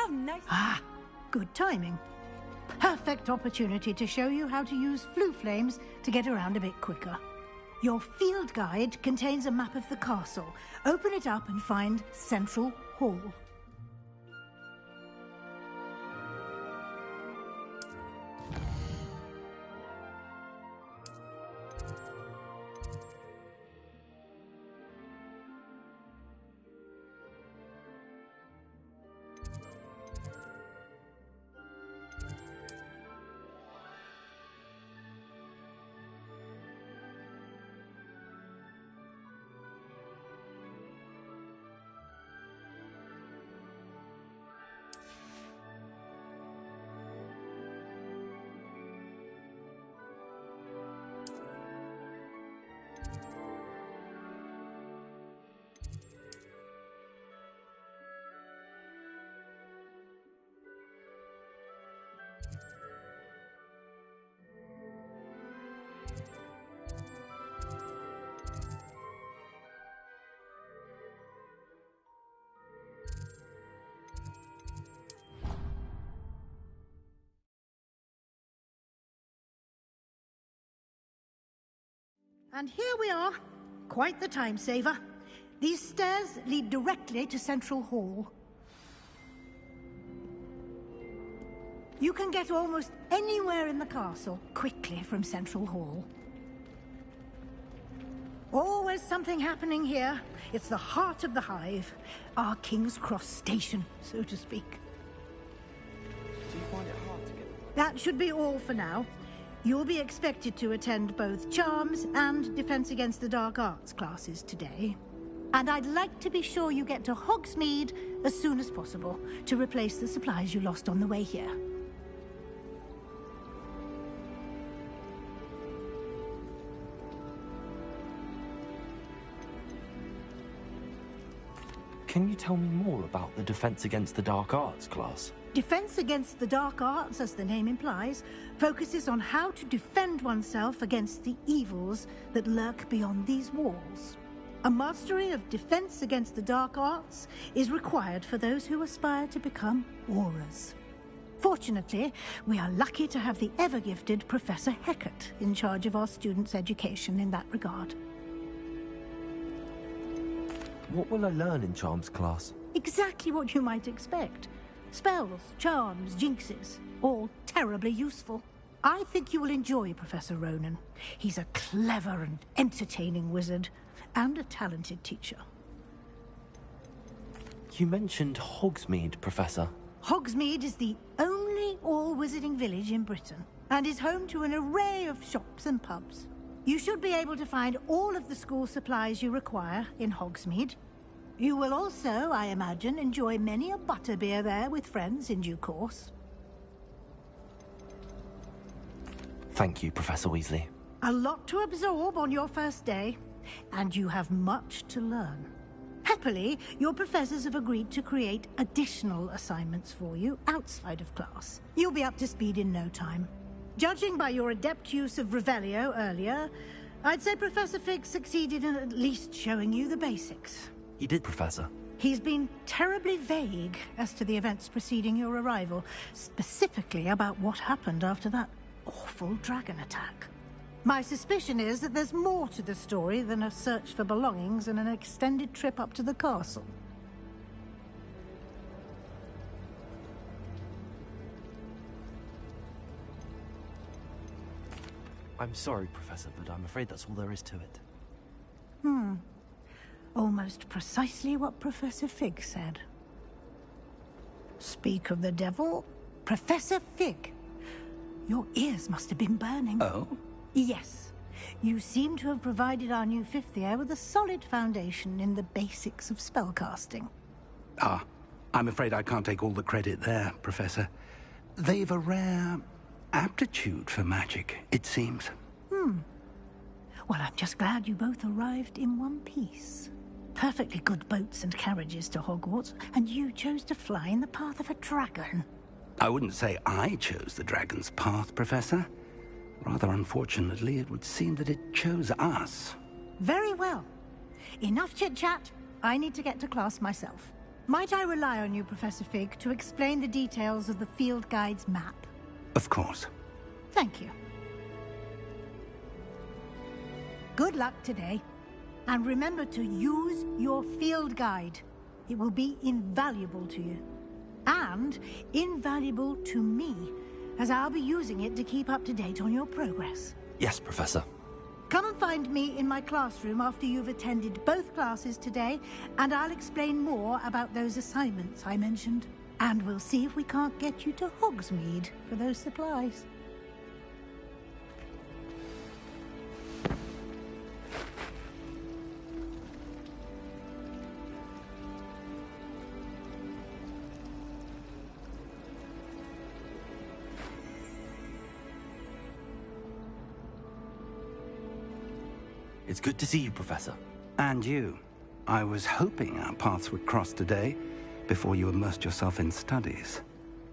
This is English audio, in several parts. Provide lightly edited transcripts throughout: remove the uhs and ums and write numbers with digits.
How nice. Ah, good timing. Perfect opportunity to show you how to use flue flames to get around a bit quicker. Your field guide contains a map of the castle. Open it up and find Central Hall. And here we are. Quite the time saver. These stairs lead directly to Central Hall. You can get almost anywhere in the castle quickly from Central Hall. Always something happening here. It's the heart of the Hive. Our King's Cross station, so to speak. Do you find it hard to get... That should be all for now. You'll be expected to attend both Charms and Defense Against the Dark Arts classes today. And I'd like to be sure you get to Hogsmeade as soon as possible to replace the supplies you lost on the way here. Can you tell me more about the Defense Against the Dark Arts class? Defense Against the Dark Arts, as the name implies, focuses on how to defend oneself against the evils that lurk beyond these walls. A mastery of Defense Against the Dark Arts is required for those who aspire to become Aurors. Fortunately, we are lucky to have the ever-gifted Professor Hecat in charge of our students' education in that regard. What will I learn in Charms class? Exactly what you might expect. Spells, charms, jinxes, all terribly useful. I think you will enjoy Professor Ronen. He's a clever and entertaining wizard, and a talented teacher. You mentioned Hogsmeade, Professor. Hogsmeade is the only all-wizarding village in Britain, and is home to an array of shops and pubs. You should be able to find all of the school supplies you require in Hogsmeade. You will also, I imagine, enjoy many a butterbeer there with friends in due course. Thank you, Professor Weasley. A lot to absorb on your first day, and you have much to learn. Happily, your professors have agreed to create additional assignments for you outside of class. You'll be up to speed in no time. Judging by your adept use of Revelio earlier, I'd say Professor Fig succeeded in at least showing you the basics. He did, Professor. He's been terribly vague as to the events preceding your arrival, specifically about what happened after that awful dragon attack. My suspicion is that there's more to the story than a search for belongings and an extended trip up to the castle. I'm sorry, Professor, but I'm afraid that's all there is to it. Almost precisely what Professor Fig said. Speak of the devil, Professor Fig. Your ears must have been burning. Oh? Yes. You seem to have provided our new fifth year with a solid foundation in the basics of spellcasting. Ah, I'm afraid I can't take all the credit there, Professor. They've a rare aptitude for magic, it seems. Well, I'm just glad you both arrived in one piece. Perfectly good boats and carriages to Hogwarts, and you chose to fly in the path of a dragon. I wouldn't say I chose the dragon's path, Professor. Rather unfortunately, it would seem that it chose us. Very well. Enough chit-chat. I need to get to class myself. Might I rely on you, Professor Fig, to explain the details of the field guide's map? Of course. Thank you. Good luck today. And remember to use your field guide. It will be invaluable to you. And invaluable to me, as I'll be using it to keep up to date on your progress. Yes, Professor. Come and find me in my classroom after you've attended both classes today, and I'll explain more about those assignments I mentioned. And we'll see if we can't get you to Hogsmeade for those supplies. It's good to see you, Professor. And you. I was hoping our paths would cross today, before you immersed yourself in studies.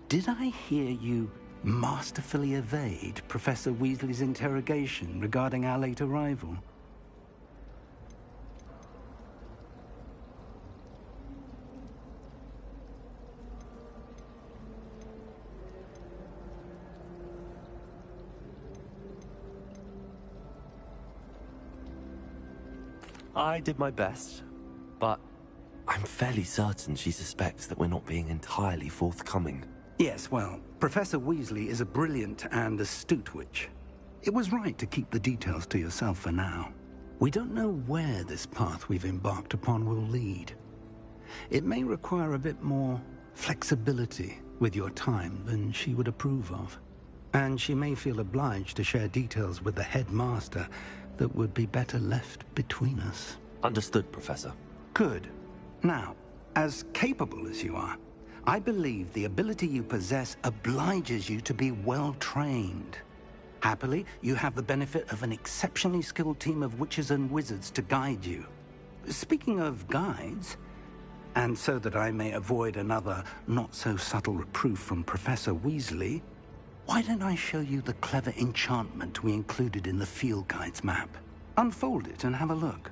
Did I hear you masterfully evade Professor Weasley's interrogation regarding our late arrival? I did my best, but I'm fairly certain she suspects that we're not being entirely forthcoming. Yes, well, Professor Weasley is a brilliant and astute witch. It was right to keep the details to yourself for now. We don't know where this path we've embarked upon will lead. It may require a bit more flexibility with your time than she would approve of. And she may feel obliged to share details with the headmaster that would be better left between us. Understood, Professor. Good. Now, as capable as you are, I believe the ability you possess obliges you to be well trained. Happily, you have the benefit of an exceptionally skilled team of witches and wizards to guide you. Speaking of guides, and so that I may avoid another not-so-subtle reproof from Professor Weasley, why don't I show you the clever enchantment we included in the field guide's map? Unfold it and have a look.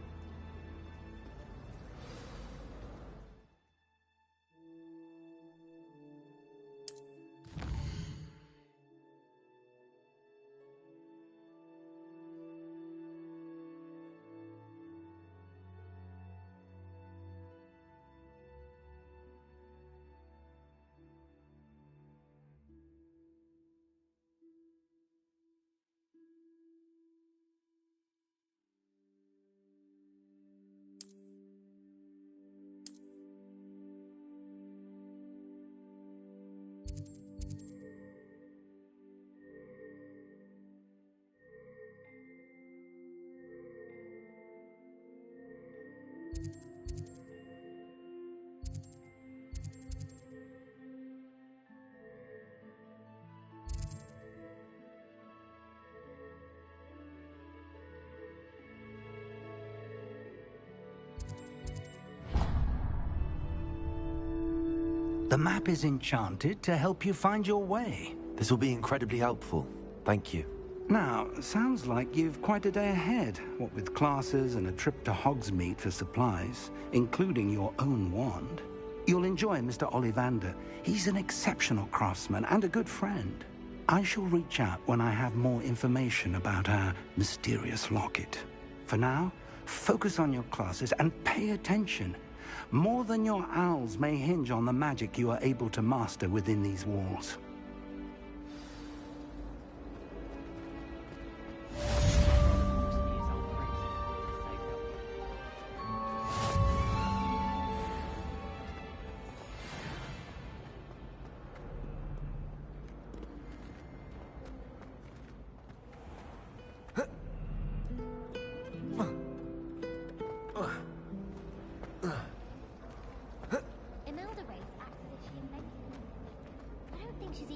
The map is enchanted to help you find your way. This will be incredibly helpful. Thank you. Now, sounds like you've quite a day ahead, what with classes and a trip to Hogsmeade for supplies, including your own wand. You'll enjoy Mr. Ollivander. He's an exceptional craftsman and a good friend. I shall reach out when I have more information about our mysterious locket. For now, focus on your classes and pay attention. More than your owls may hinge on the magic you are able to master within these walls. Imelda Race acts as if she invented them. I don't think she's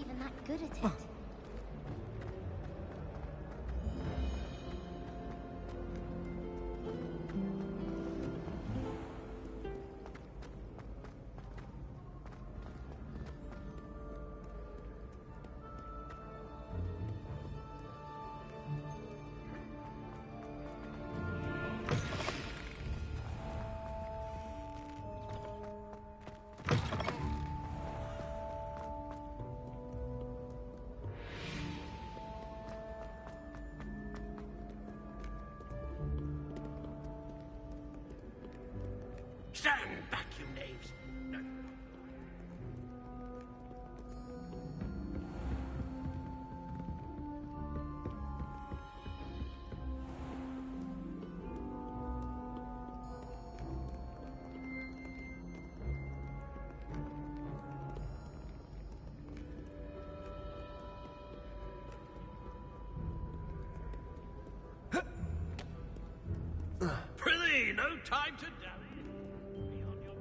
you knaves. No. Prithee, no time to dally. Be on your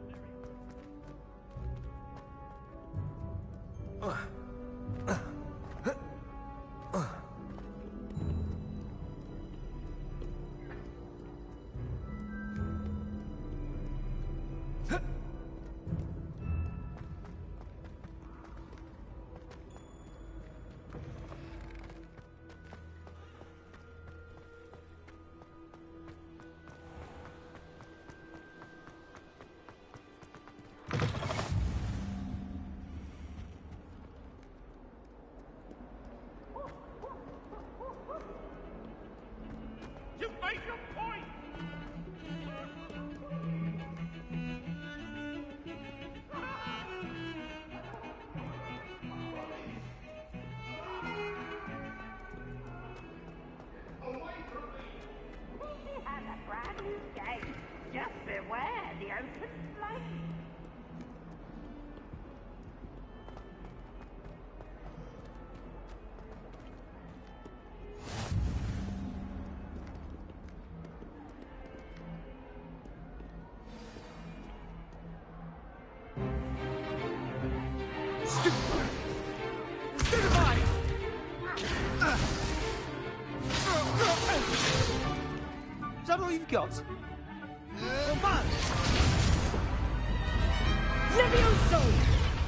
You made your point! He has a brand new gate. Just beware the open flame. Is that all you've got? Levioso!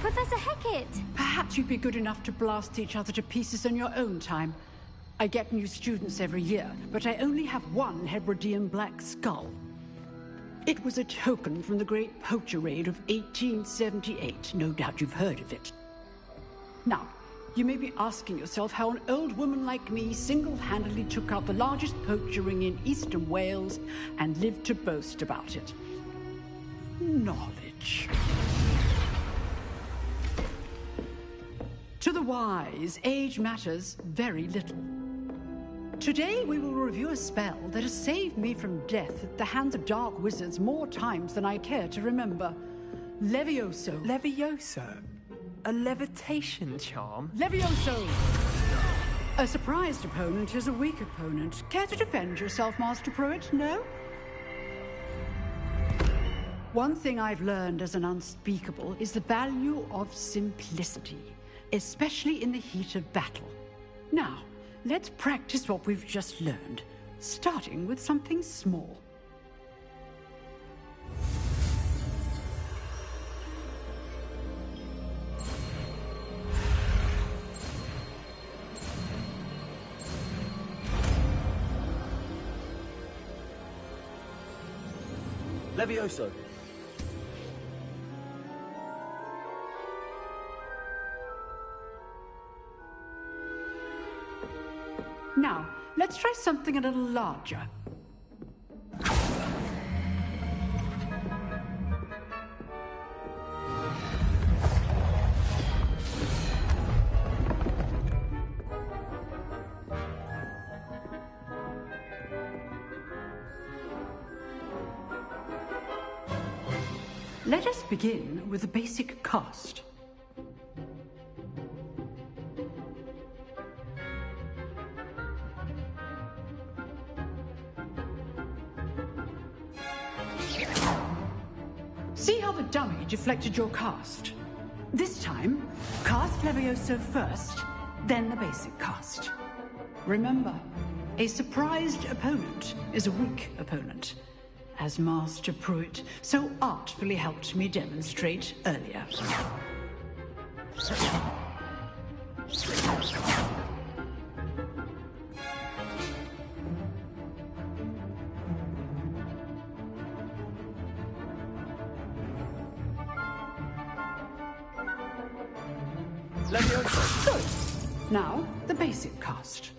Professor Hecat! Perhaps you'd be good enough to blast each other to pieces in your own time. I get new students every year, but I only have one Hebridean black skull. It was a token from the Great Poacher Raid of 1878. No doubt you've heard of it. Now, you may be asking yourself how an old woman like me single-handedly took out the largest poacher ring in eastern Wales and lived to boast about it. Knowledge. To the wise, age matters very little. Today we will review a spell that has saved me from death at the hands of dark wizards more times than I care to remember. Levioso. Levioso? A levitation charm? Levioso! A surprised opponent is a weak opponent. Care to defend yourself, Master Pruitt? No? One thing I've learned as an unspeakable is the value of simplicity, especially in the heat of battle. Now, let's practice what we've just learned, starting with something small. Levioso. Now, let's try something a little larger. Let us begin with the basic cast. See how the dummy deflected your cast? This time, cast Levioso first, then the basic cast. Remember, a surprised opponent is a weak opponent, as Master Pruitt so artfully helped me demonstrate earlier. Levioso. Good. Now, the basic cast.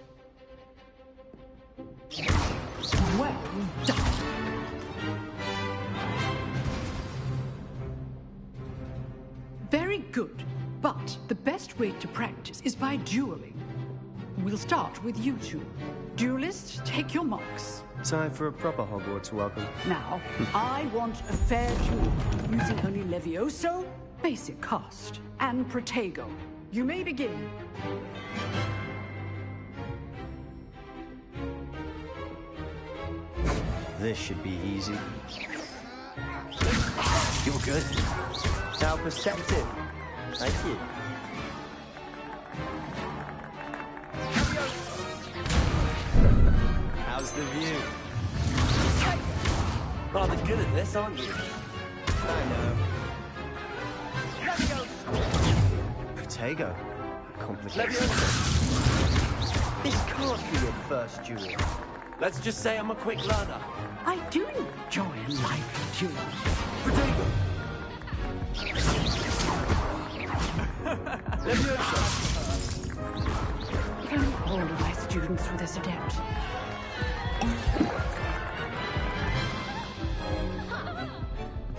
Well done. Very good. But the best way to practice is by dueling. We'll start with you two. Duelists, take your marks. Time for a proper Hogwarts welcome. Now, I want a fair duel, using only Levioso, basic cast, and Protego. You may begin. This should be easy. You're good. How perceptive. Thank you. How's the view? Rather good at this, aren't you? I know. Protego. Complicated. This can't be your first duel. Let's just say I'm a quick learner. I do enjoy a lively duel. Protego! If only all of my students were this adept.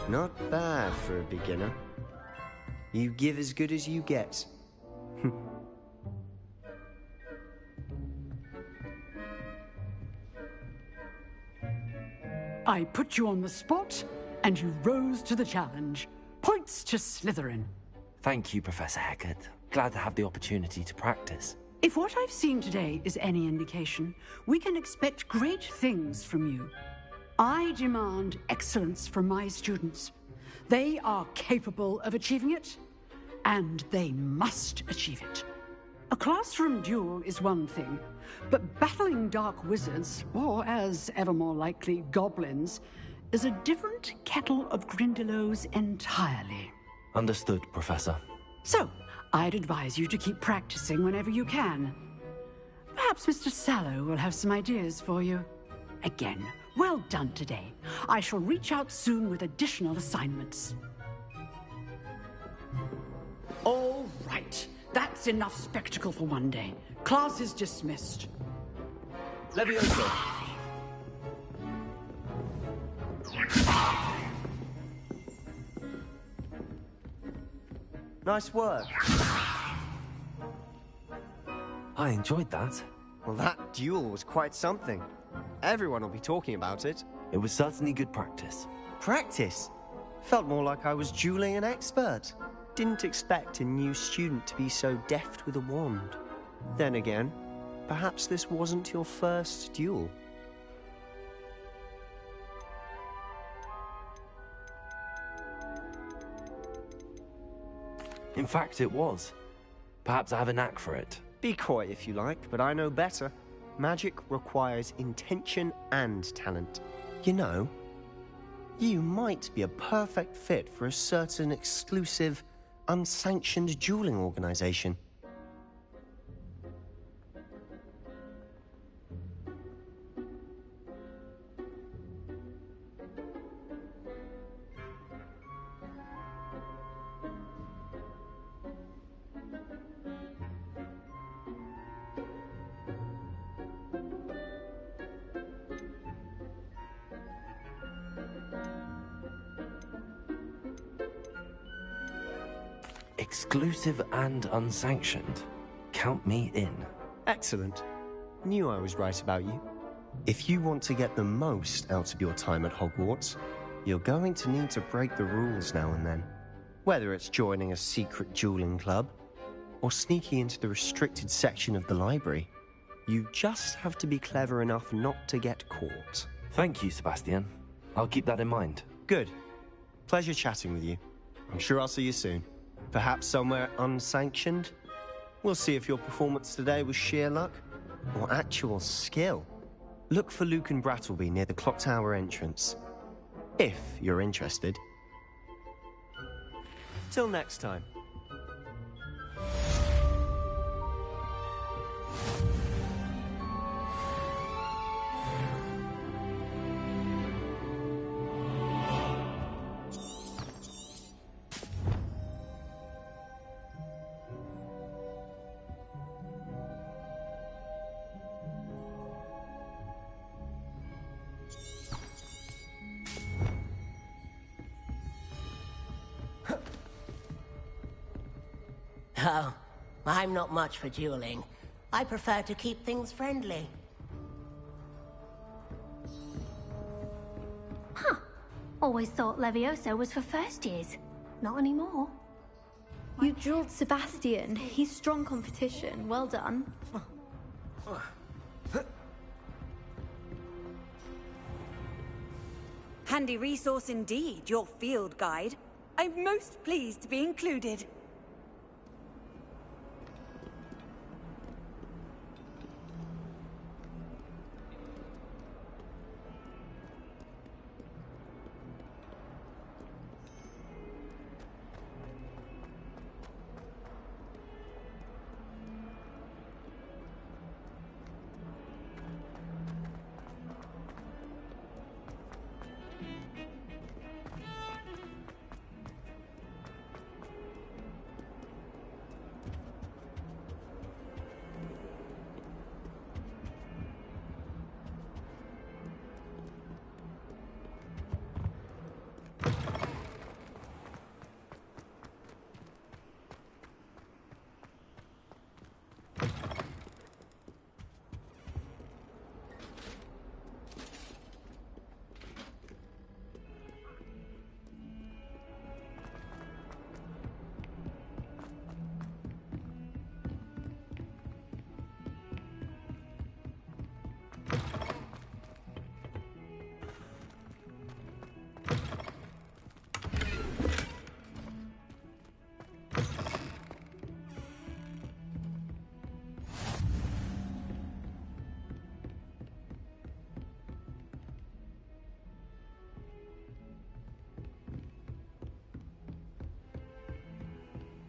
Not bad for a beginner. You give as good as you get. I put you on the spot, and you rose to the challenge. Points to Slytherin. Thank you, Professor Hecat. Glad to have the opportunity to practice. If what I've seen today is any indication, we can expect great things from you. I demand excellence from my students. They are capable of achieving it, and they must achieve it. A classroom duel is one thing, but battling dark wizards, or as ever more likely, goblins, is a different kettle of Grindylows entirely. Understood, Professor. So, I'd advise you to keep practicing whenever you can. Perhaps Mr. Sallow will have some ideas for you. Again, well done today. I shall reach out soon with additional assignments. All right. That's enough spectacle for one day. Class is dismissed. Levioso! Nice work. I enjoyed that. Well, that duel was quite something. Everyone will be talking about it. It was certainly good practice. Practice? Felt more like I was dueling an expert. Didn't expect a new student to be so deft with a wand. Then again, perhaps this wasn't your first duel. In fact, it was. Perhaps I have a knack for it. Be coy if you like, but I know better. Magic requires intention and talent. You know, you might be a perfect fit for a certain exclusive, unsanctioned dueling organization. Exclusive and unsanctioned. Count me in. Excellent. Knew I was right about you. If you want to get the most out of your time at Hogwarts, you're going to need to break the rules now and then. Whether it's joining a secret dueling club, or sneaking into the restricted section of the library, you just have to be clever enough not to get caught. Thank you, Sebastian. I'll keep that in mind. Good. Pleasure chatting with you. I'm sure I'll see you soon. Perhaps somewhere unsanctioned? We'll see if your performance today was sheer luck or actual skill. Look for Lucan Brattleby near the Clock Tower entrance, if you're interested. Till next time. Oh, I'm not much for dueling. I prefer to keep things friendly. Huh. Always thought Levioso was for first years. Not anymore. You drilled Sebastian. He's strong competition. Well done. Handy resource indeed, your field guide. I'm most pleased to be included.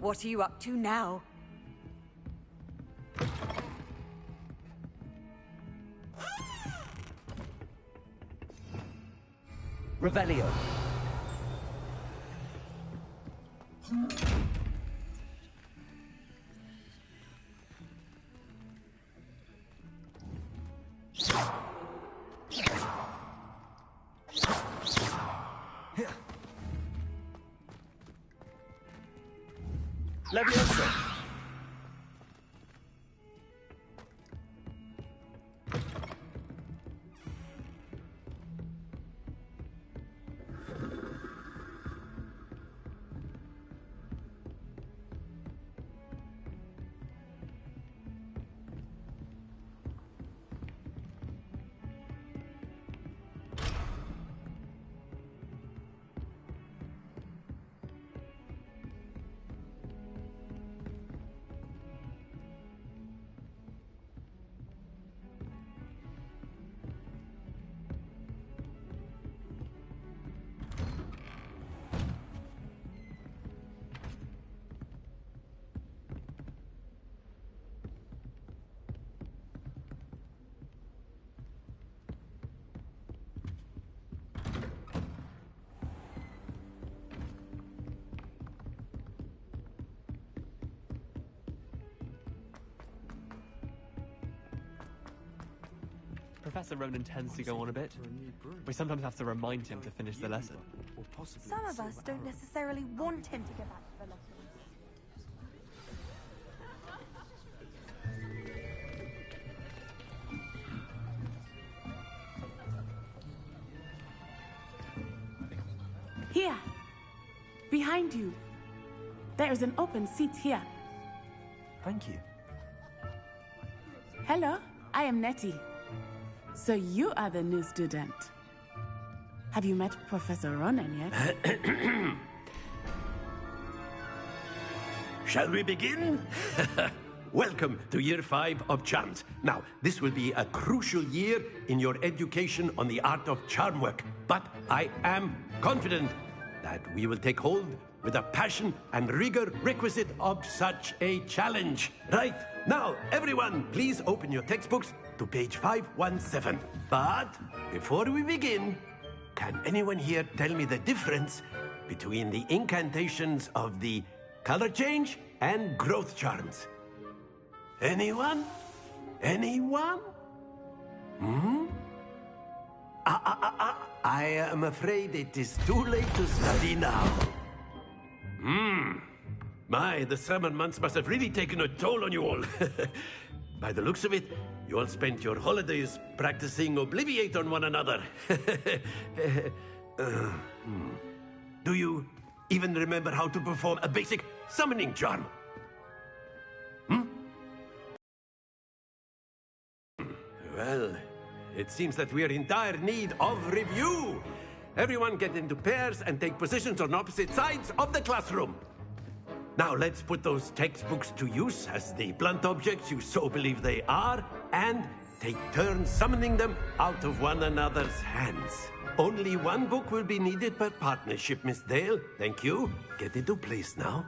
What are you up to now? Revelio. Levioso. Professor Ronan tends to go on a bit. We sometimes have to remind him to finish the lesson. Some of us don't necessarily want him to get back to the lesson. Here! Behind you! There is an open seat here. Thank you. Hello, I am Nettie. So you are the new student. Have you met Professor Ronan yet? Shall we begin? Welcome to Year 5 of Charms. Now, this will be a crucial year in your education on the art of charm work, but I am confident that we will take hold with the passion and rigor requisite of such a challenge. Right, now, everyone, please open your textbooks to page 517. But before we begin, can anyone here tell me the difference between the incantations of the color change and growth charms? Anyone? Anyone? I am afraid it is too late to study now. My, the summer months must have really taken a toll on you all. By the looks of it, you all spent your holidays practicing Obliviate on one another. Do you even remember how to perform a basic summoning charm? Well, it seems that we are in dire need of review. Everyone get into pairs and take positions on opposite sides of the classroom. Now let's put those textbooks to use as the blunt objects you so believe they are, and take turns summoning them out of one another's hands. Only one book will be needed per partnership, Miss Dale. Thank you. Get into place now.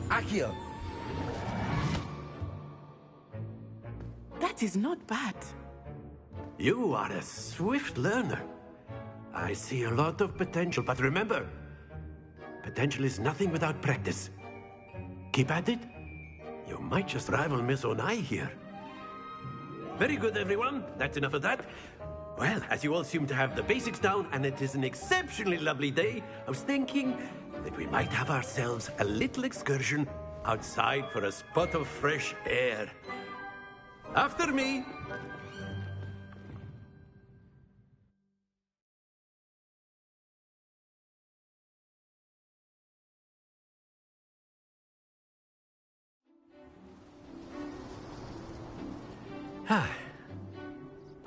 Accio! That is not bad. You are a swift learner. I see a lot of potential, but remember, potential is nothing without practice. Keep at it. You might just rival Miss Onai here. Very good, everyone. That's enough of that. Well, as you all seem to have the basics down, and it is an exceptionally lovely day, I was thinking that we might have ourselves a little excursion outside for a spot of fresh air. After me.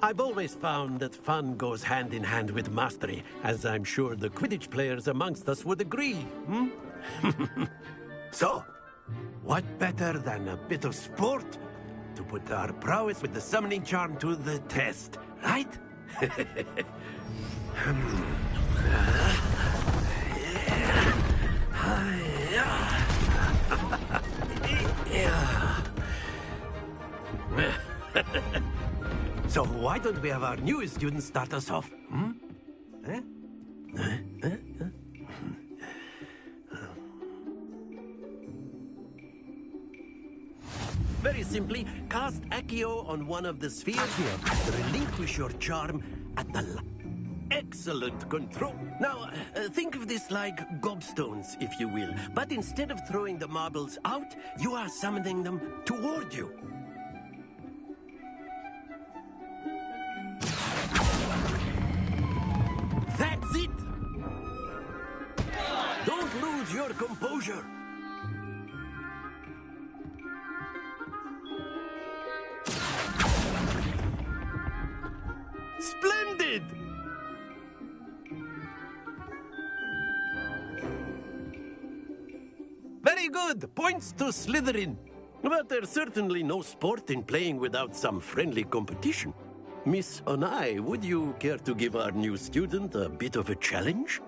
I've always found that fun goes hand in hand with mastery, as I'm sure the Quidditch players amongst us would agree, So, what better than a bit of sport to put our prowess with the summoning charm to the test, right? So why don't we have our newest student start us off? Very simply, cast Accio on one of the spheres and relinquish your charm at the excellent control. Now, think of this like gobstones, if you will. But instead of throwing the marbles out, you are summoning them toward you. That's it! Don't lose your composure. Splendid! Very good. Points to Slytherin. But there's certainly no sport in playing without some friendly competition. Miss Onai, would you care to give our new student a bit of a challenge?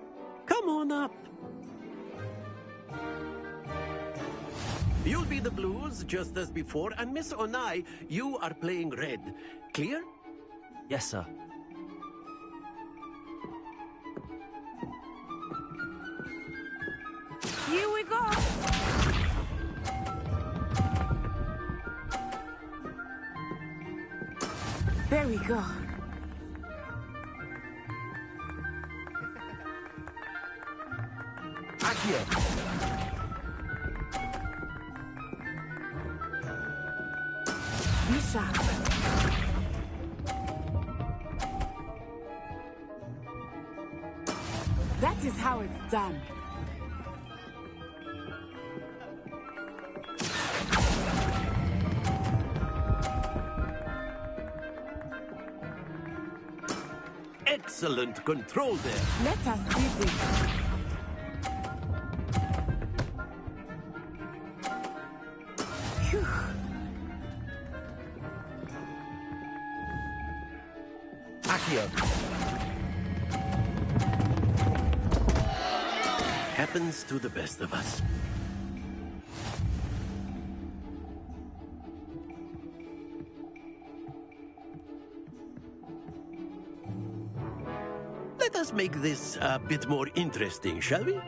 Come on up. You'll be the blues, just as before, and Miss Onai, you are playing red. Clear? Yes, sir. Here we go. There we go. Accio! Be sharp. That is how it's done. Excellent control there. Let us see this. Phew. Accio! Happens to the best of us. let us make this a bit more interesting, shall we?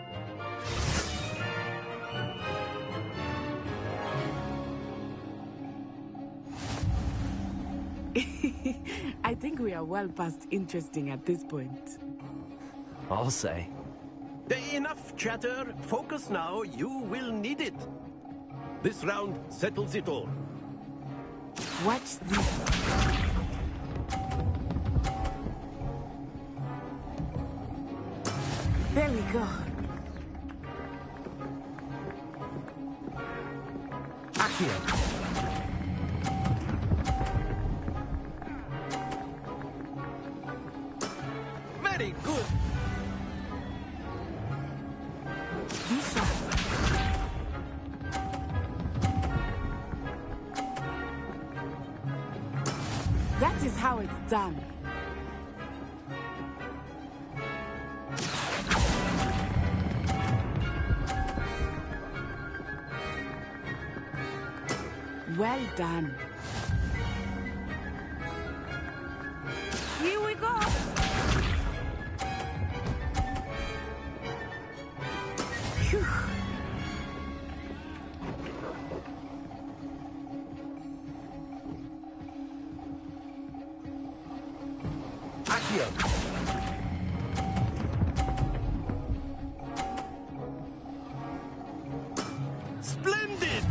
I think we are well past interesting at this point. I'll say. Enough chatter. Focus now. You will need it. This round settles it all. Watch this. There we go. Accio. Very good. That is how it's done. Well done. Here we go. Phew. Accio. Splendid!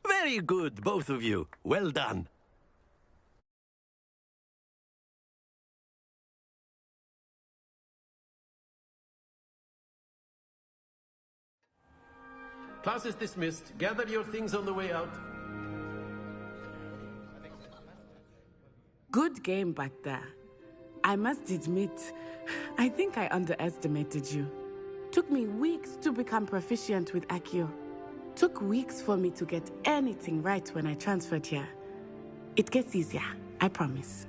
Very good, both of you. Well done. Class is dismissed. Gather your things on the way out. Good game back there. I must admit, I think I underestimated you. Took me weeks to become proficient with Accio. Took weeks for me to get anything right when I transferred here. It gets easier, I promise.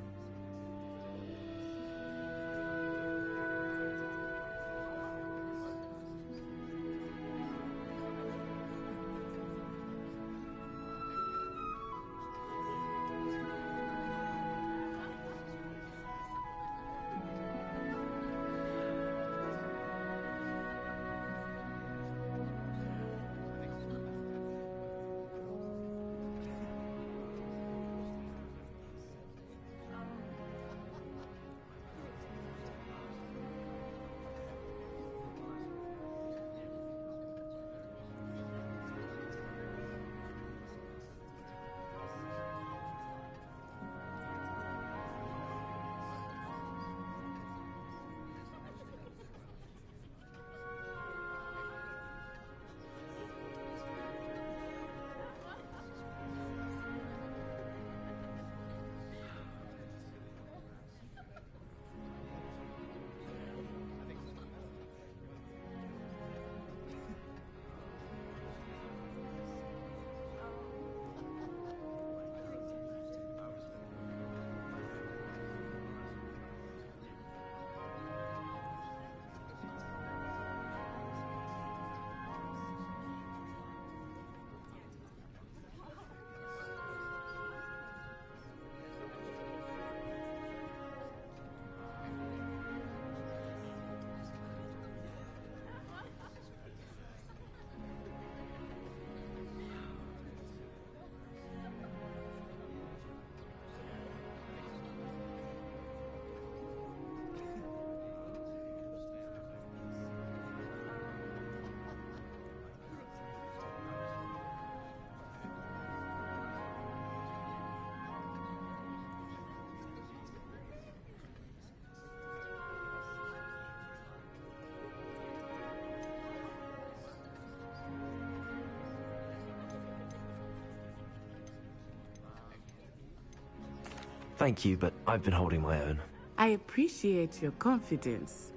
Thank you, but I've been holding my own. I appreciate your confidence.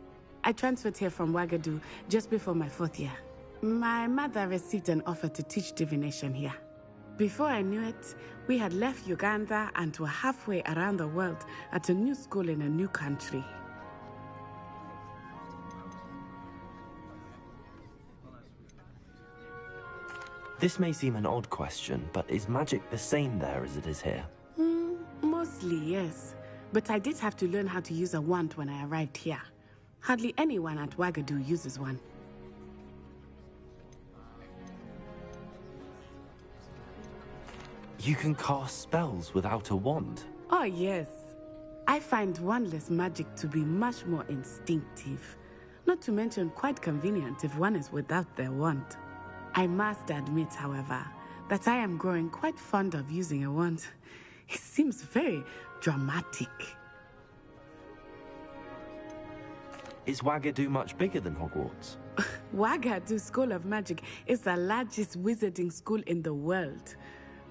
I transferred here from Wagadu just before my 4th year. My mother received an offer to teach divination here. Before I knew it, we had left Uganda and were halfway around the world at a new school in a new country. This may seem an odd question, but is magic the same there as it is here? Mostly, yes. But I did have to learn how to use a wand when I arrived here. Hardly anyone at Wagadu uses one. You can cast spells without a wand? Oh, yes. I find wandless magic to be much more instinctive. Not to mention quite convenient if one is without their wand. I must admit, however, that I am growing quite fond of using a wand. It seems very dramatic. Is Wagadu much bigger than Hogwarts? Wagadu School of Magic is the largest wizarding school in the world.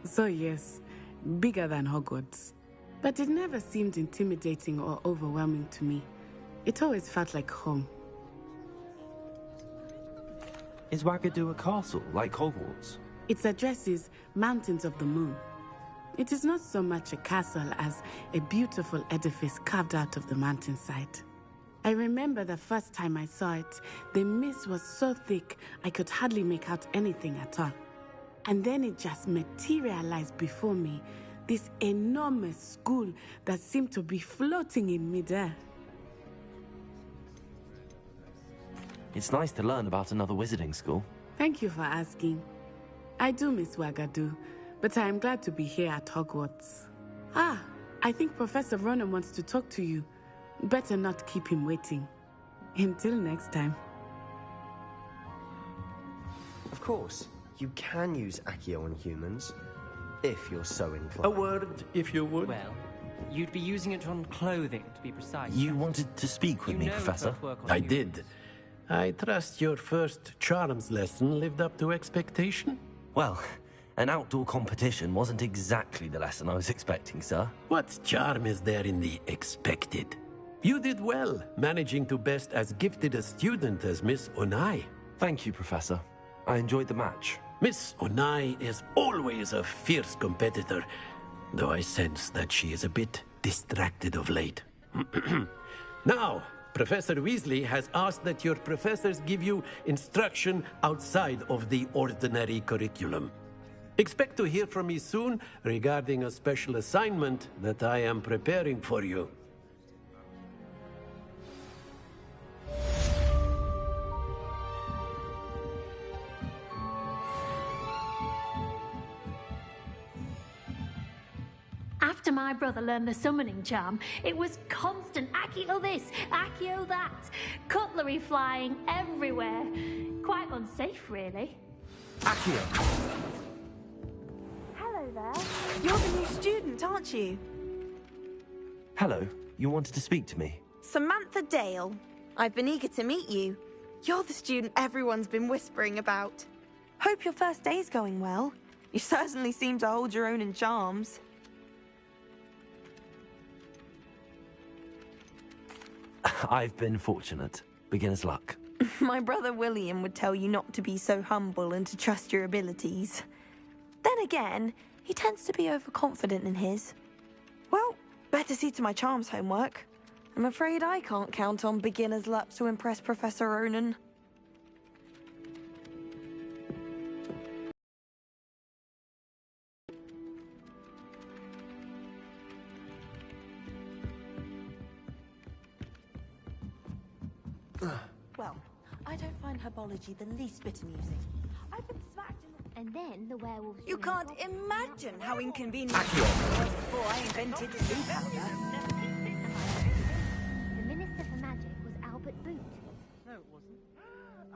So yes, bigger than Hogwarts. But it never seemed intimidating or overwhelming to me. It always felt like home. Is Wagadu a castle, like Hogwarts? Its address is Mountains of the Moon. It is not so much a castle as a beautiful edifice carved out of the mountainside. I remember the first time I saw it, the mist was so thick I could hardly make out anything at all. And then it just materialized before me, this enormous school that seemed to be floating in midair. It's nice to learn about another wizarding school. Thank you for asking. I do miss Wagadu, but I am glad to be here at Hogwarts. Ah, I think Professor Ronen wants to talk to you. Better not keep him waiting. Until next time. Of course, you can use Accio on humans, if you're so inclined. A word, if you would. Well, you'd be using it on clothing, to be precise. You wanted to speak with me, Professor? I did. I trust your first charms lesson lived up to expectation? Well, an outdoor competition wasn't exactly the lesson I was expecting, sir. What charm is there in the expected? You did well, managing to best as gifted a student as Miss Onai. Thank you, Professor. I enjoyed the match. Miss Onai is always a fierce competitor, though I sense that she is a bit distracted of late. Now, Professor Weasley has asked that your professors give you instruction outside of the ordinary curriculum. Expect to hear from me soon regarding a special assignment that I am preparing for you. After my brother learned the summoning charm, it was constant Accio this, Accio that, cutlery flying everywhere. Quite unsafe, really. Accio! Hello there. You're the new student, aren't you? Hello, you wanted to speak to me? Samantha Dale. I've been eager to meet you. You're the student everyone's been whispering about. Hope your first day's going well. You certainly seem to hold your own in charms. I've been fortunate. Beginner's luck. My brother William would tell you not to be so humble and to trust your abilities. Then again, he tends to be overconfident in his. Well, better see to my charms homework. I'm afraid I can't count on beginner's luck to impress Professor Ronen. Well, I don't find herbology the least bit amusing. I've been smacked in the... And then the werewolves... You can't imagine how inconvenient it was before I invented blue powder. The Minister for Magic was Albert Boot. No, it wasn't.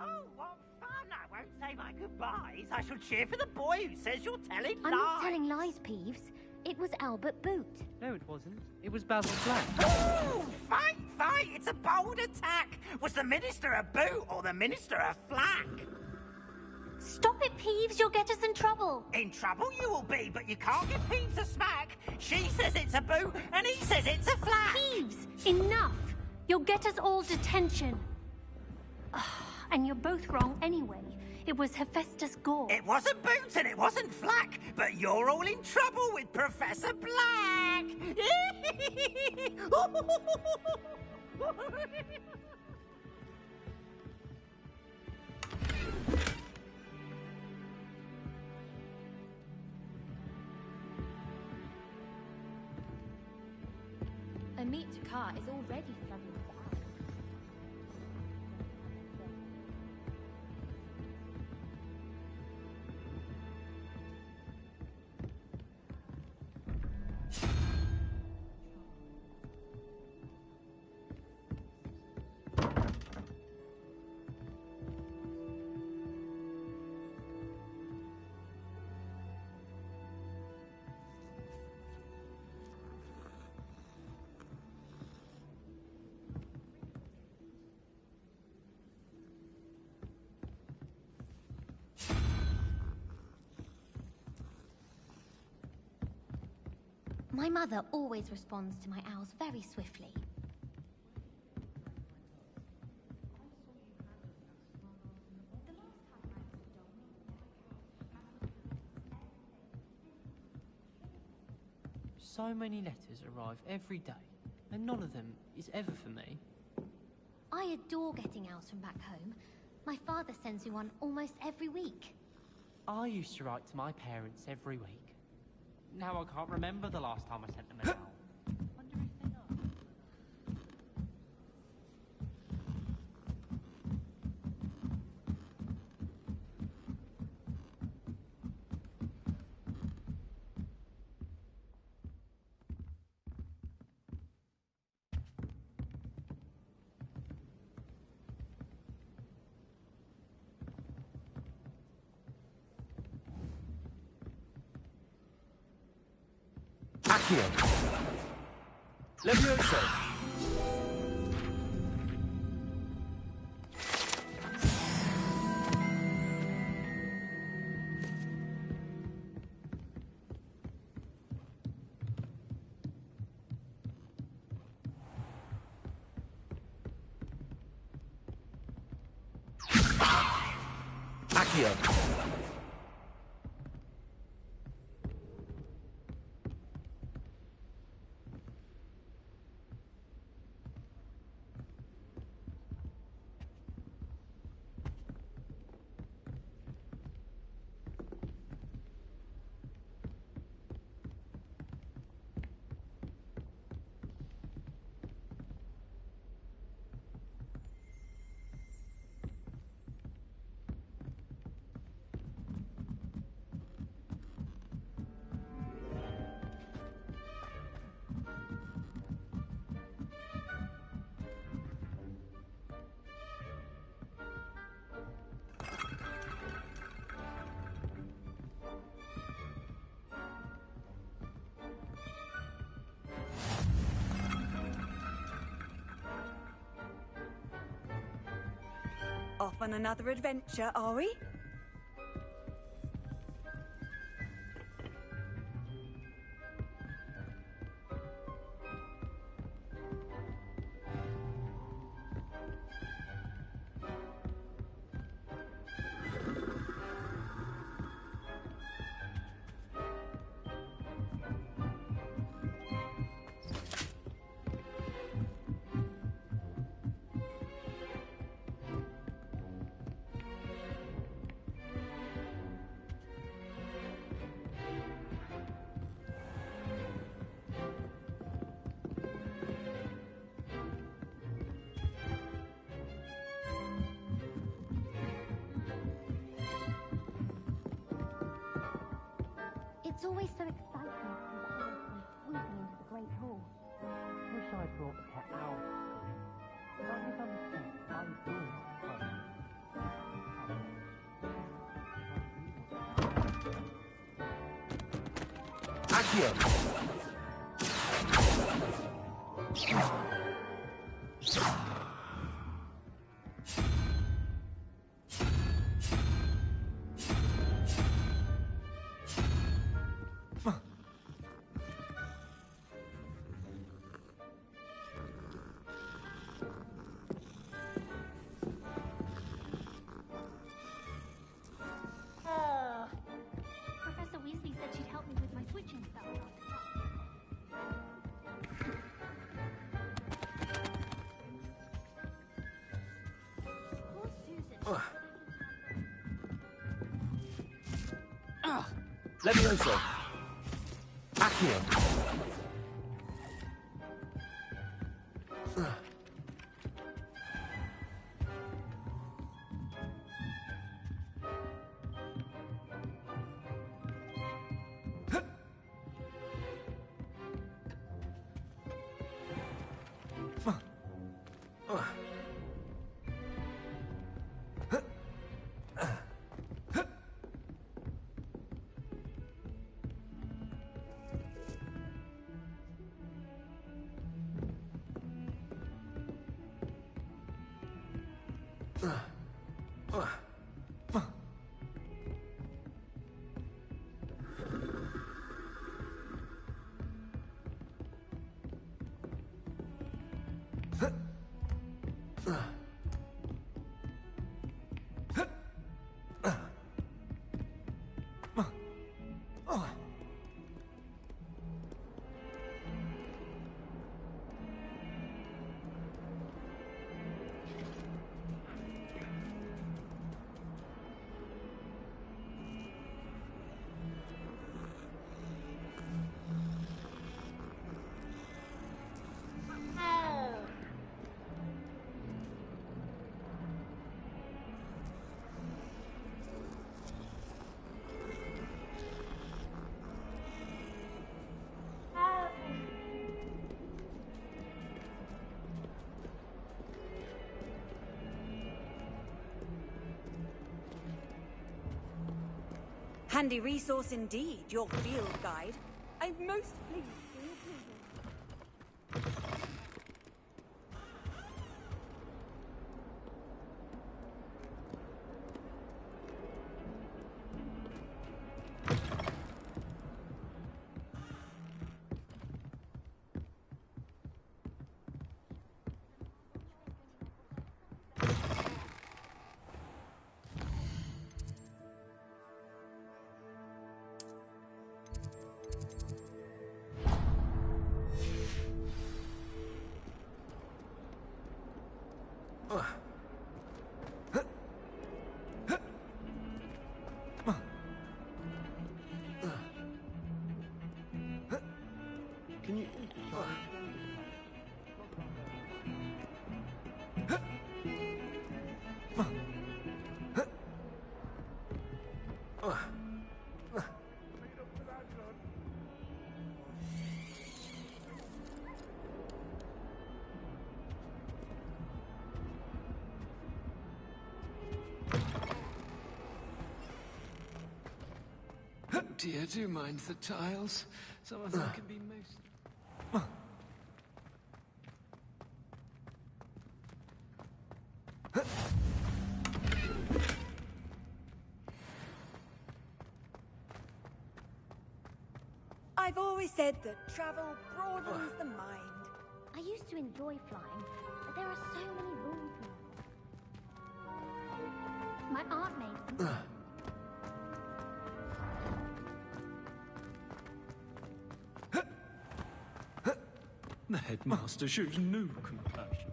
Oh, what fun! I won't say my goodbyes. I shall cheer for the boy who says you're telling I'm lies. not telling lies, Peeves. It was Albert Boot. No, it wasn't. It was Basil Black. Oh, fight, fight! It's a bold attack. Was the Minister a boot or the Minister a flack? Stop it, Peeves. You'll get us in trouble. In trouble you will be, but you can't give Peeves a smack. She says it's a boot, and he says it's a flack. Peeves, enough. You'll get us all detention. And you're both wrong anyway. It was Hephaestus Gore. It wasn't Boots and it wasn't Flack, but you're all in trouble with Professor Black. car is already flooding with owls. My mother always responds to my owls very swiftly. So many letters arrive every day, and none of them is ever for me. I adore getting owls from back home. My father sends me one almost every week. I used to write to my parents every week. Now I can't remember the last time I sent them an owl. Accio. Levioso. Accio. Off on another adventure, are we? It's always so exciting to see the owls come swooping into the Great Hall. Wish I brought pet owls to school. Don't misunderstand. I'm doing Accio. Professor Weasley said she'd help me with my switching spell. Levioso. Accio. Handy resource indeed, your field guide. I'm most pleased for your approval. Can you... Oh dear, do you mind the tiles? Some of them can be most... I've always said that travel broadens the mind. I used to enjoy flying, but there are so many rules now. My aunt made them. The headmaster shows no compassion.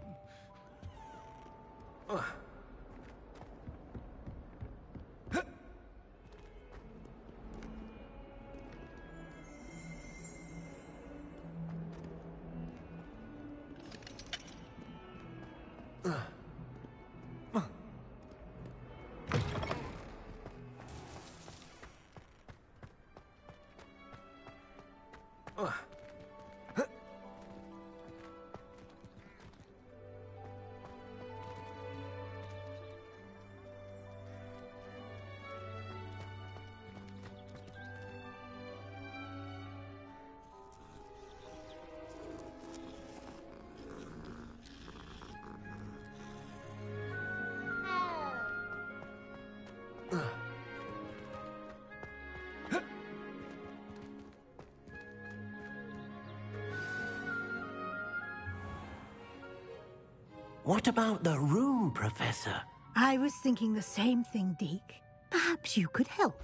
What about the room, Professor? I was thinking the same thing, Deke. Perhaps you could help.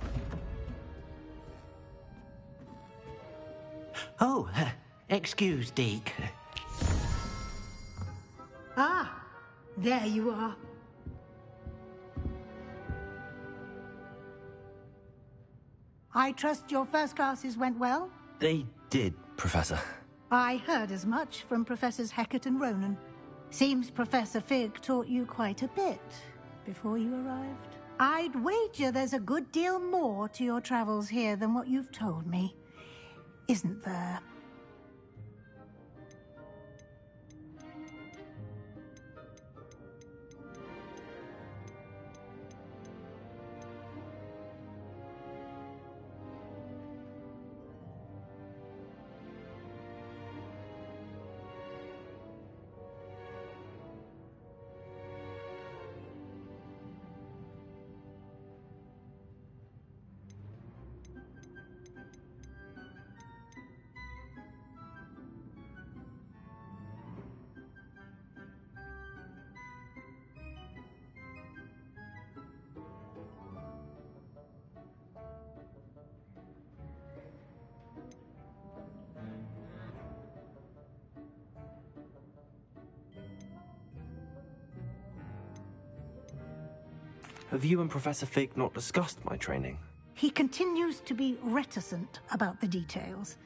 Oh, excuse, Deke. Ah, there you are. I trust your first classes went well? They did, Professor. I heard as much from Professors Hecat and Ronan. Seems Professor Fig taught you quite a bit before you arrived. I'd wager there's a good deal more to your travels here than what you've told me. Isn't there? Have you and Professor Fig not discussed my training? He continues to be reticent about the details,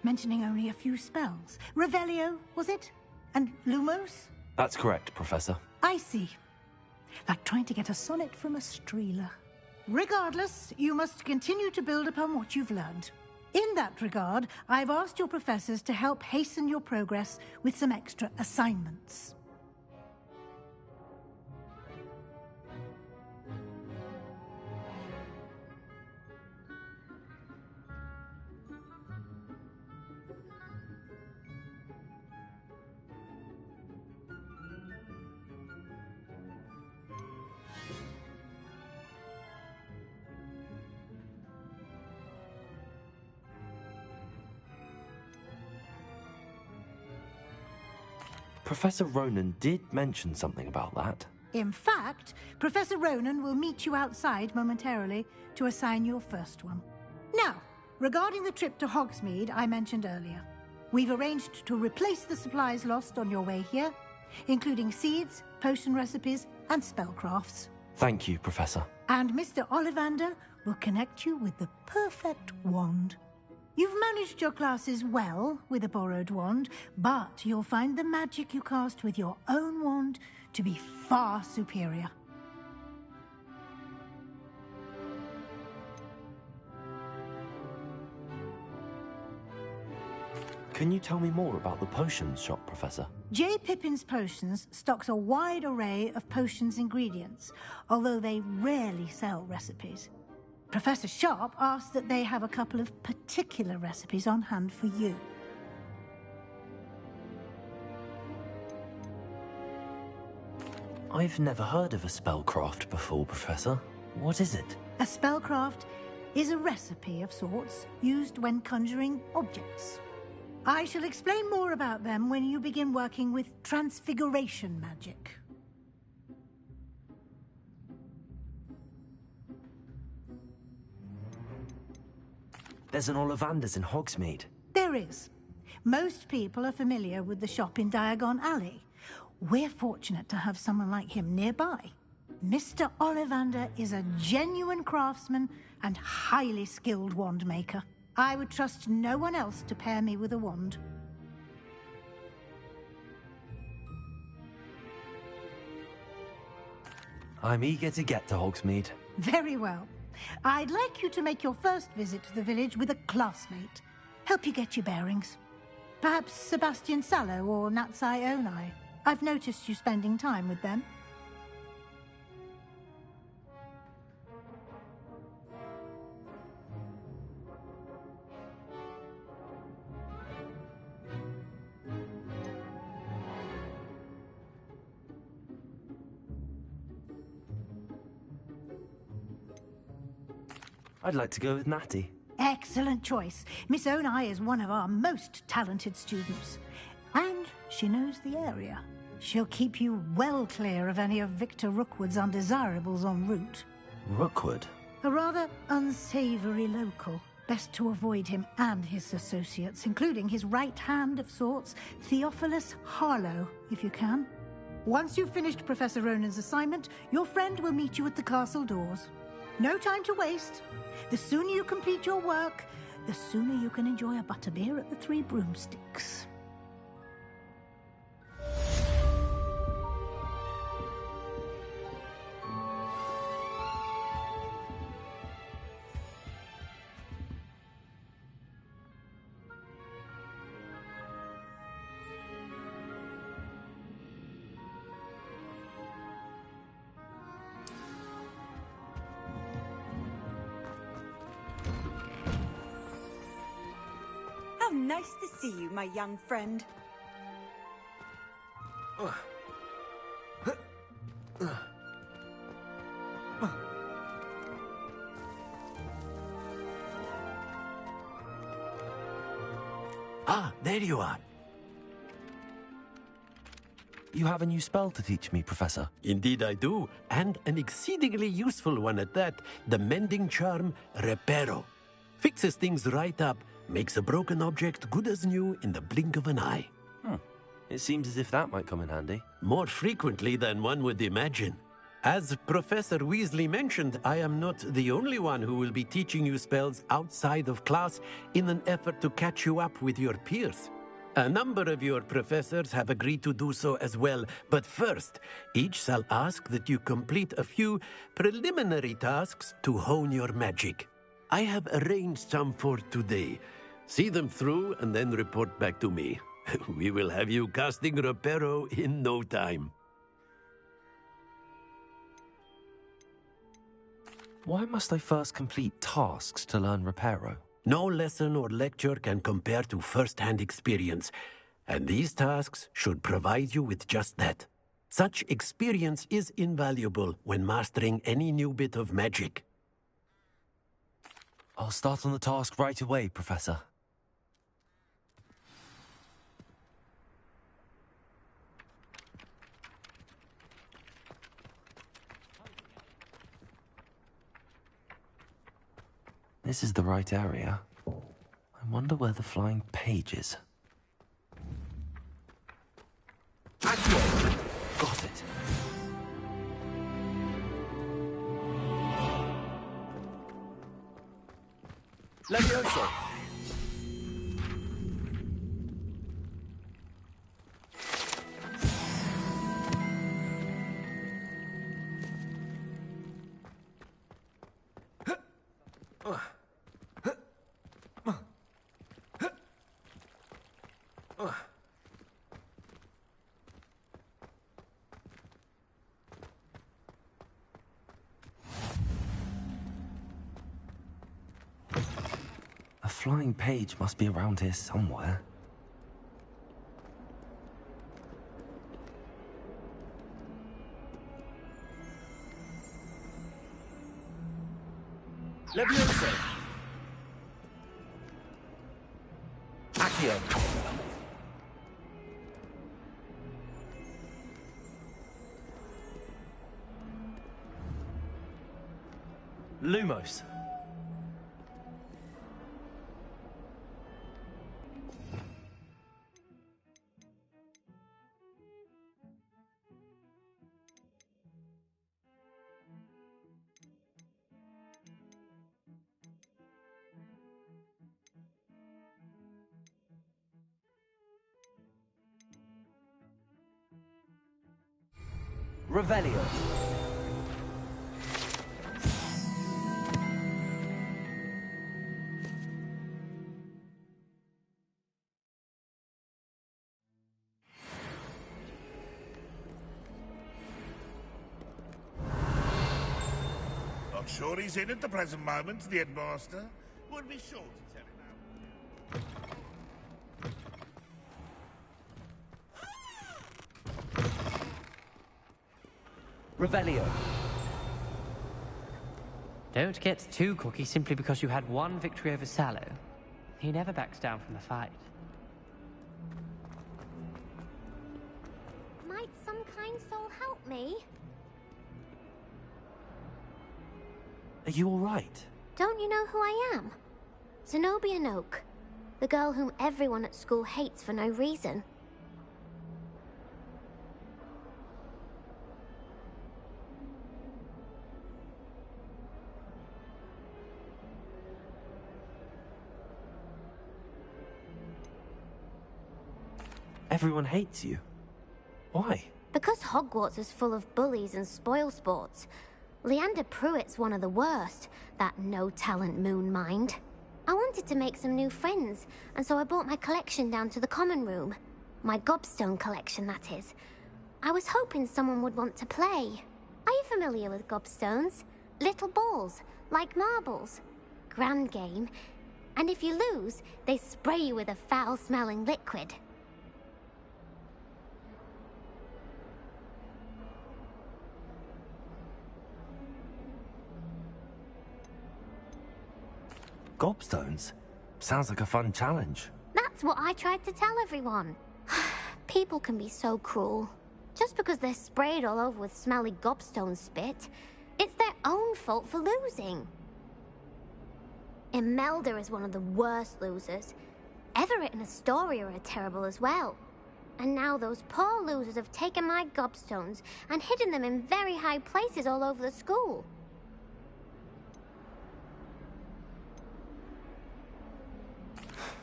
mentioning only a few spells. Revelio, was it? And Lumos? That's correct, Professor. I see. Like trying to get a sonnet from a streeler. Regardless, you must continue to build upon what you've learned. In that regard, I've asked your professors to help hasten your progress with some extra assignments. Professor Ronan did mention something about that. In fact, Professor Ronan will meet you outside momentarily to assign your first one. Now, regarding the trip to Hogsmeade I mentioned earlier, we've arranged to replace the supplies lost on your way here, including seeds, potion recipes, and spellcrafts. Thank you, Professor. And Mr. Ollivander will connect you with the perfect wand. You've managed your classes well with a borrowed wand, but you'll find the magic you cast with your own wand to be far superior. Can you tell me more about the potions shop, Professor? J. Pippin's Potions stocks a wide array of potions ingredients, although they rarely sell recipes. Professor Sharp asked that they have a couple of particular recipes on hand for you. I've never heard of a spellcraft before, Professor. What is it? A spellcraft is a recipe of sorts used when conjuring objects. I shall explain more about them when you begin working with transfiguration magic. There's an Ollivanders in Hogsmeade. There is. Most people are familiar with the shop in Diagon Alley. We're fortunate to have someone like him nearby. Mr. Ollivander is a genuine craftsman and highly skilled wand maker. I would trust no one else to pair me with a wand. I'm eager to get to Hogsmeade. Very well. I'd like you to make your first visit to the village with a classmate. Help you get your bearings. Perhaps Sebastian Sallow or Natsai Onai. I've noticed you spending time with them. I'd like to go with Natty. Excellent choice. Miss Onai is one of our most talented students. And she knows the area. She'll keep you well clear of any of Victor Rookwood's undesirables en route. Rookwood? A rather unsavory local. Best to avoid him and his associates, including his right hand of sorts, Theophilus Harlow, if you can. Once you've finished Professor Ronan's assignment, your friend will meet you at the castle doors. No time to waste. The sooner you complete your work, the sooner you can enjoy a butterbeer at the Three Broomsticks. Nice to see you, my young friend. Ah, there you are. You have a new spell to teach me, Professor. Indeed I do, and an exceedingly useful one at that. The mending charm, Reparo. Fixes things right up, makes a broken object good as new in the blink of an eye. It seems as if that might come in handy. More frequently than one would imagine. As Professor Weasley mentioned, I am not the only one who will be teaching you spells outside of class in an effort to catch you up with your peers. A number of your professors have agreed to do so as well, but first, each shall ask that you complete a few preliminary tasks to hone your magic. I have arranged some for today. See them through and then report back to me. We will have you casting Reparo in no time. Why must I first complete tasks to learn Reparo? No lesson or lecture can compare to first-hand experience, and these tasks should provide you with just that. Such experience is invaluable when mastering any new bit of magic. I'll start on the task right away, Professor. This is the right area. I wonder where the flying page is. Accio! Got it. Levioso! A flying page must be around here somewhere. Levioso! Accio! Lumos. Revelio. Not sure he's in at the present moment, the headmaster. Would be sure to tell him now. Revelio. Don't get too cocky simply because you had one victory over Sallow. He never backs down from the fight. Might some kind soul help me? Are you all right? Don't you know who I am? Zenobia Noak, the girl whom everyone at school hates for no reason. Everyone hates you. Why? Because Hogwarts is full of bullies and spoilsports. Leander Pruitt's one of the worst, that no-talent moon mind. I wanted to make some new friends, and so I brought my collection down to the common room. My gobstone collection, that is. I was hoping someone would want to play. Are you familiar with gobstones? Little balls, like marbles. Grand game. And if you lose, they spray you with a foul-smelling liquid. Gobstones? Sounds like a fun challenge. That's what I tried to tell everyone. People can be so cruel. Just because they're sprayed all over with smelly gobstone spit, it's their own fault for losing. Imelda is one of the worst losers. Everett and Astoria are terrible as well. And now those poor losers have taken my gobstones and hidden them in very high places all over the school.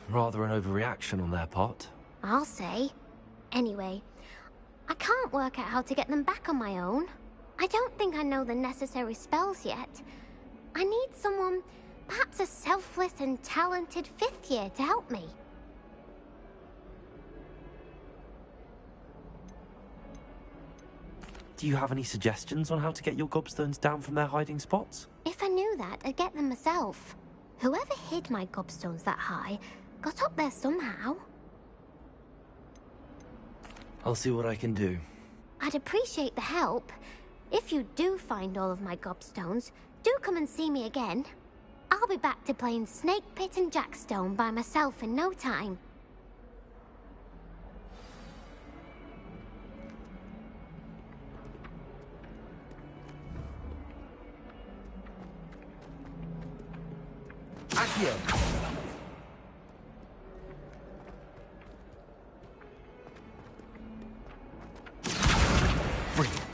Rather an overreaction on their part. I'll say. Anyway, I can't work out how to get them back on my own. I don't think I know the necessary spells yet. I need someone, perhaps a selfless and talented 5th year to help me. Do you have any suggestions on how to get your gobstones down from their hiding spots? If I knew that, I'd get them myself. Whoever hid my gobstones that high got up there somehow. I'll see what I can do. I'd appreciate the help. If you do find all of my gobstones, do come and see me again. I'll be back to playing Snake Pit and Jackstone by myself in no time. Accio! Brilliant.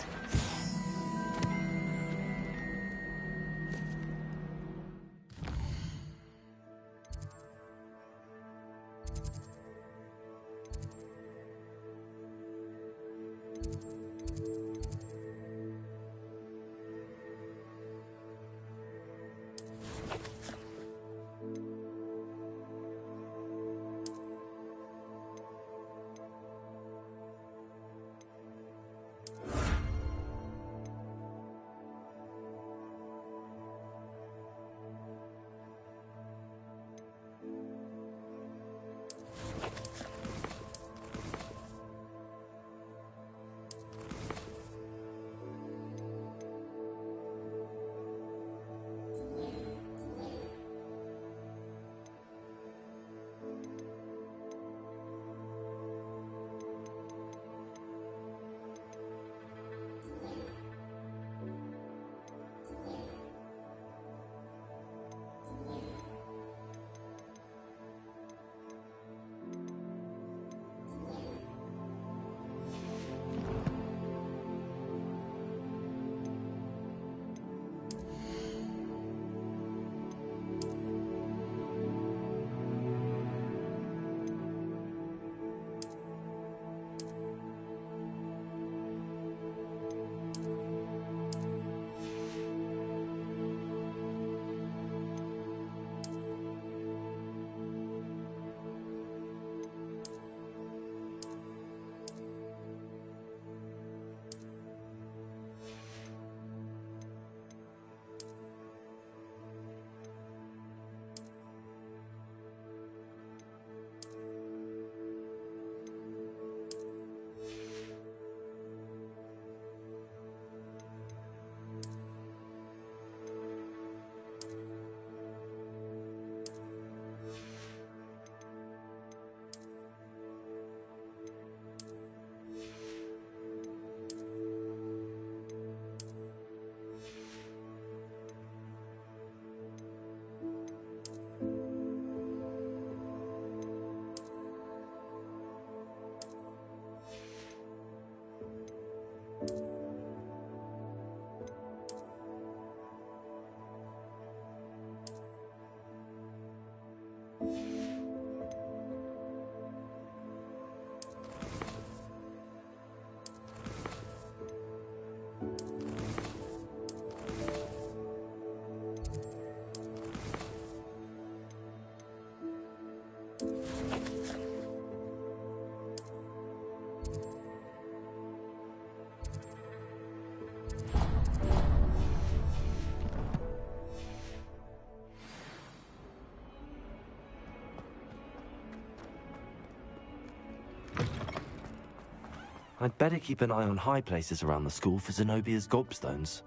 I'd better keep an eye on high places around the school for Zenobia's gobstones.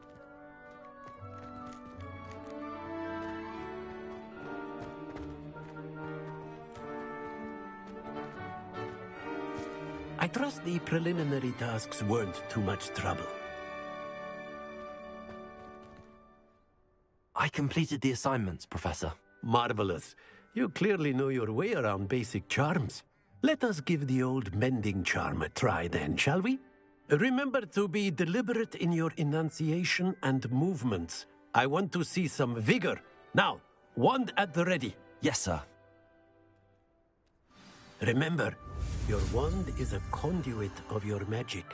I trust the preliminary tasks weren't too much trouble. I completed the assignments, Professor. Marvelous. You clearly know your way around basic charms. Let us give the old mending charm a try then, shall we? Remember to be deliberate in your enunciation and movements. I want to see some vigor. Now, wand at the ready. Yes, sir. Remember, your wand is a conduit of your magic.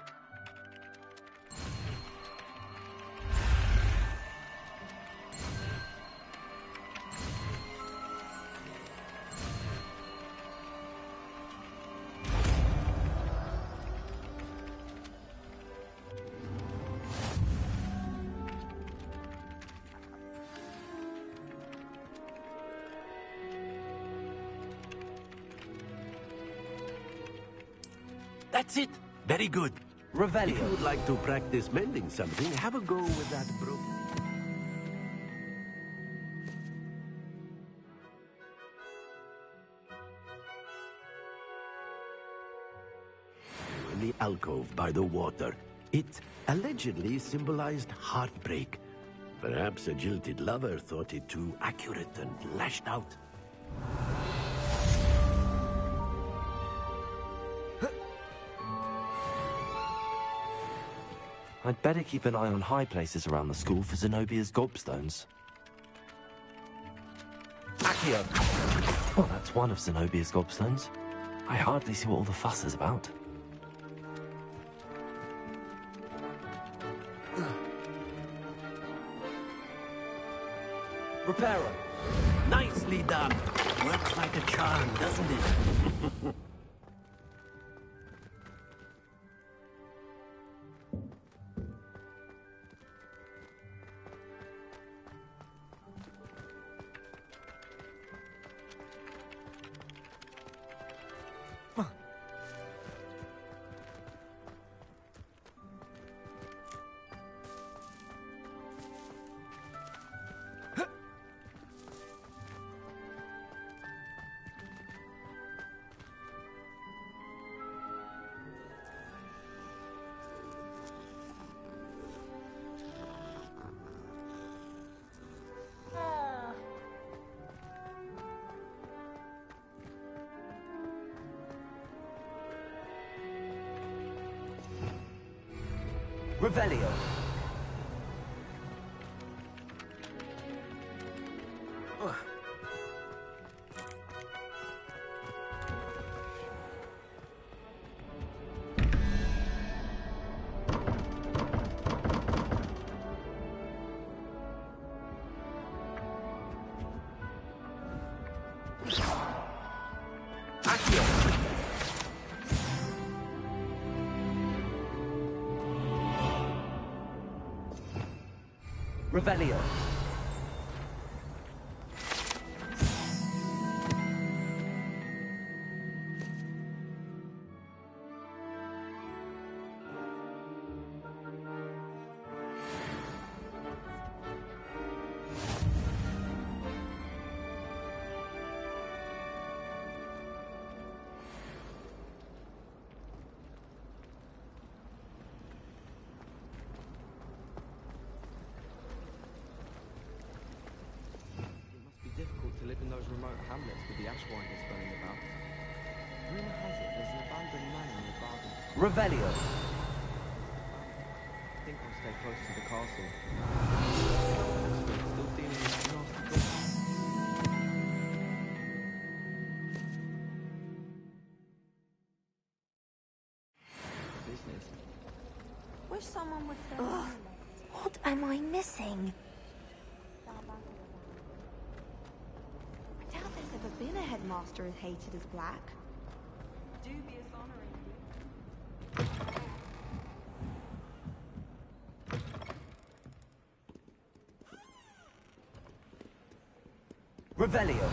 That's it. Very good. Revelio. If you would like to practice mending something, have a go with that broken. In the alcove by the water, it allegedly symbolized heartbreak. Perhaps a jilted lover thought it too accurate and lashed out. I'd better keep an eye on high places around the school for Zenobia's gobstones. Accio! Well, that's one of Zenobia's gobstones. I hardly see what all the fuss is about. Reparo. Nicely done. Works like a charm, doesn't it? Revelio. Revelio. Difficult to live in those remote hamlets with the ashwinders running about. Rumor has it there's an abandoned manor in the garden. Revelio. I think I'll stay close to the castle. Still dealing with nasty goblins. Business. Wish someone would say. Ugh, what am I missing? I doubt there's ever been a headmaster as hated as Black. Dubious honor indeed. Revelio.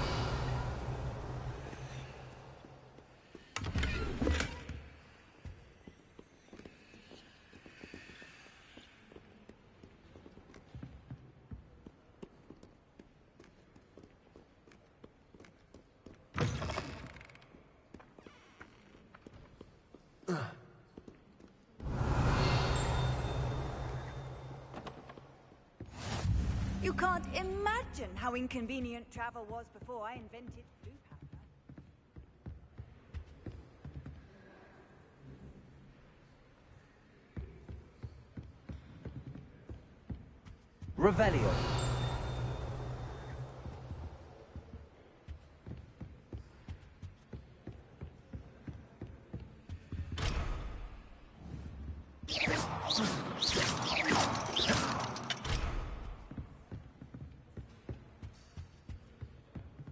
You can't imagine how inconvenient travel was before I invented blue powder. Revelio.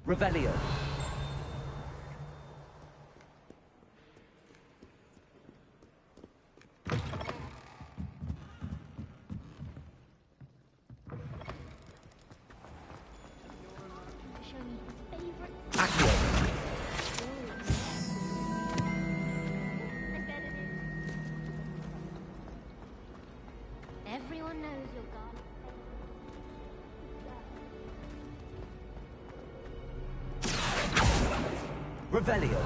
Revelio. Everyone knows you're gone. Revelio.